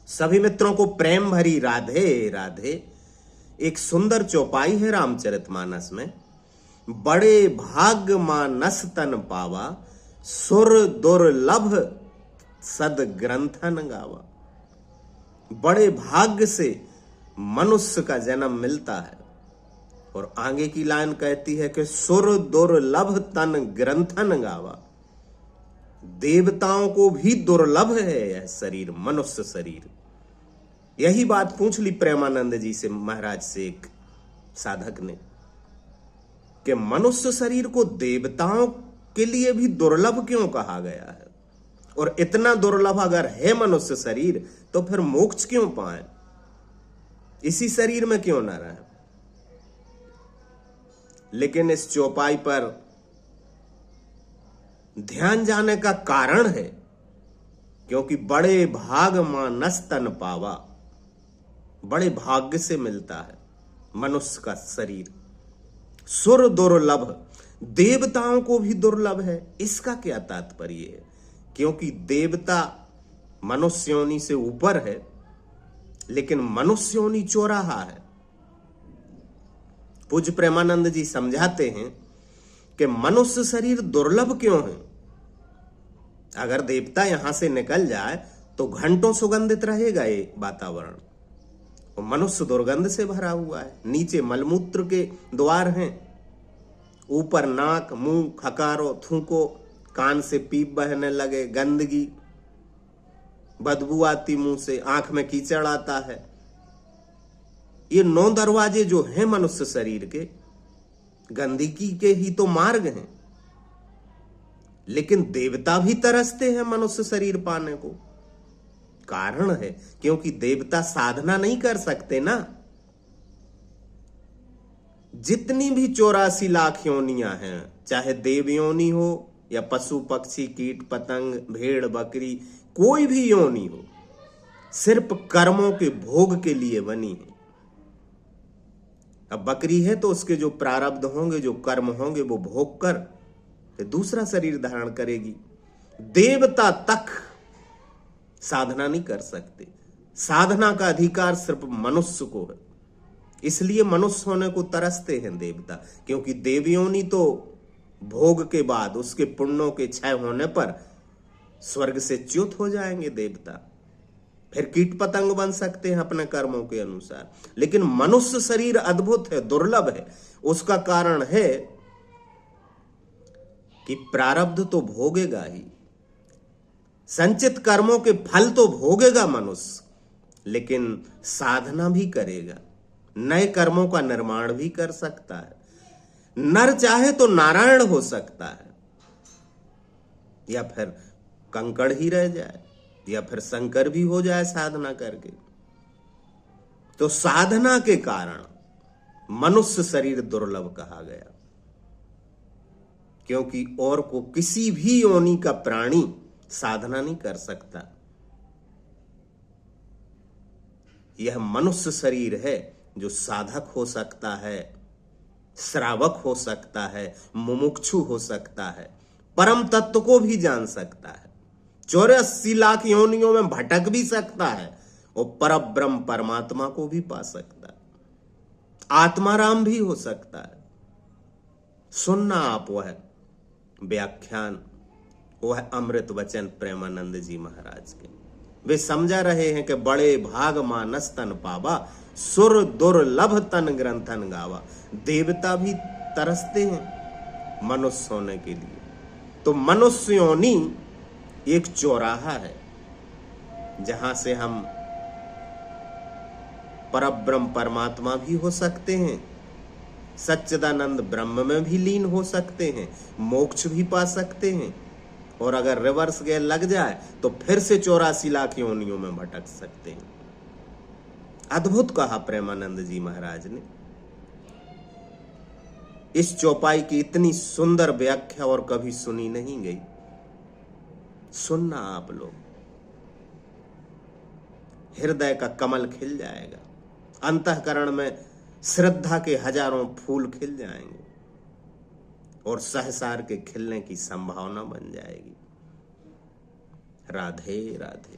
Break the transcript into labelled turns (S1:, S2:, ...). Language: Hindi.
S1: सभी मित्रों को प्रेम भरी राधे राधे। एक सुंदर चौपाई है रामचरितमानस में। बड़े भाग मानस तन पावा, सुर दुर्लभ सद ग्रंथन गावा। बड़े भाग्य से मनुष्य का जन्म मिलता है। और आगे की लाइन कहती है कि सुर दुर्लभ तन ग्रंथन गावा। देवताओं को भी दुर्लभ है यह शरीर, मनुष्य शरीर। यही बात पूछ ली प्रेमानंद जी से, महाराज से एक साधक ने, कि मनुष्य शरीर को देवताओं के लिए भी दुर्लभ क्यों कहा गया है, और इतना दुर्लभ अगर है मनुष्य शरीर तो फिर मोक्ष क्यों पाए, इसी शरीर में क्यों ना रहे। लेकिन इस चौपाई पर ध्यान जाने का कारण है, क्योंकि बड़े भाग मानस तन पावा, बड़े भाग्य से मिलता है मनुष्य का शरीर। सुर दुर्लभ, देवताओं को भी दुर्लभ है। इसका क्या तात्पर्य है? क्योंकि देवता मनुष्य योनि से ऊपर है, लेकिन मनुष्य योनि चौराहा है। पूज्य प्रेमानंद जी समझाते हैं कि मनुष्य शरीर दुर्लभ क्यों है। अगर देवता यहां से निकल जाए तो घंटों सुगंधित रहेगा ये वातावरण, और मनुष्य दुर्गंध से भरा हुआ है। नीचे मलमूत्र के द्वार हैं, ऊपर नाक मुंह खकारो थूको, कान से पीप बहने लगे, गंदगी बदबू आती मुंह से, आंख में कीचड़ आता है। ये 9 दरवाजे जो हैं मनुष्य शरीर के, गंदगी के ही तो मार्ग हैं। लेकिन देवता भी तरसते हैं मनुष्य शरीर पाने को। कारण है क्योंकि देवता साधना नहीं कर सकते ना। जितनी भी 84 लाख योनियां हैं, चाहे देव योनि हो या पशु पक्षी कीट पतंग भेड़ बकरी, कोई भी योनि हो, सिर्फ कर्मों के भोग के लिए बनी है। अब बकरी है तो उसके जो प्रारब्ध होंगे, जो कर्म होंगे, वो भोग कर फिर दूसरा शरीर धारण करेगी। देवता तक साधना नहीं कर सकते। साधना का अधिकार सिर्फ मनुष्य को है। इसलिए मनुष्य होने को तरसते हैं देवता, क्योंकि देवयोनि तो भोग के बाद, उसके पुण्यों के क्षय होने पर स्वर्ग से च्युत हो जाएंगे देवता, फिर कीट पतंग बन सकते हैं अपने कर्मों के अनुसार। लेकिन मनुष्य शरीर अद्भुत है, दुर्लभ है। उसका कारण है कि प्रारब्ध तो भोगेगा ही, संचित कर्मों के फल तो भोगेगा मनुष्य, लेकिन साधना भी करेगा, नए कर्मों का निर्माण भी कर सकता है। नर चाहे तो नारायण हो सकता है, या फिर कंकड़ ही रह जाए, या फिर शंकर भी हो जाए साधना करके। तो साधना के कारण मनुष्य शरीर दुर्लभ कहा गया, क्योंकि और को किसी भी योनि का प्राणी साधना नहीं कर सकता। यह मनुष्य शरीर है जो साधक हो सकता है, श्रावक हो सकता है, मुमुक्षु हो सकता है, परम तत्व को भी जान सकता है, 84 लाख योनियों में भटक भी सकता है, और परब्रह्म परमात्मा को भी पा सकता है, आत्माराम भी हो सकता है। सुनना आप वह व्याख्यान, वह अमृत वचन प्रेमानंद जी महाराज के। वे समझा रहे हैं कि बड़े भाग मानस तन पावा, सुर दुर्लभ तन ग्रंथन गावा। देवता भी तरसते हैं मनुष्य होने के लिए। तो मनुष्य योनि एक चौराहा है, जहां से हम परब्रह्म परमात्मा भी हो सकते हैं, सच्चिदानंद ब्रह्म में भी लीन हो सकते हैं, मोक्ष भी पा सकते हैं, और अगर रिवर्स गेयर लग जाए तो फिर से 84 लाख योनियों में भटक सकते हैं। अद्भुत कहा प्रेमानंद जी महाराज ने। इस चौपाई की इतनी सुंदर व्याख्या और कभी सुनी नहीं गई। सुनना आप लोग, हृदय का कमल खिल जाएगा, अंतःकरण में श्रद्धा के हजारों फूल खिल जाएंगे, और सहसार के खिलने की संभावना बन जाएगी। राधे राधे।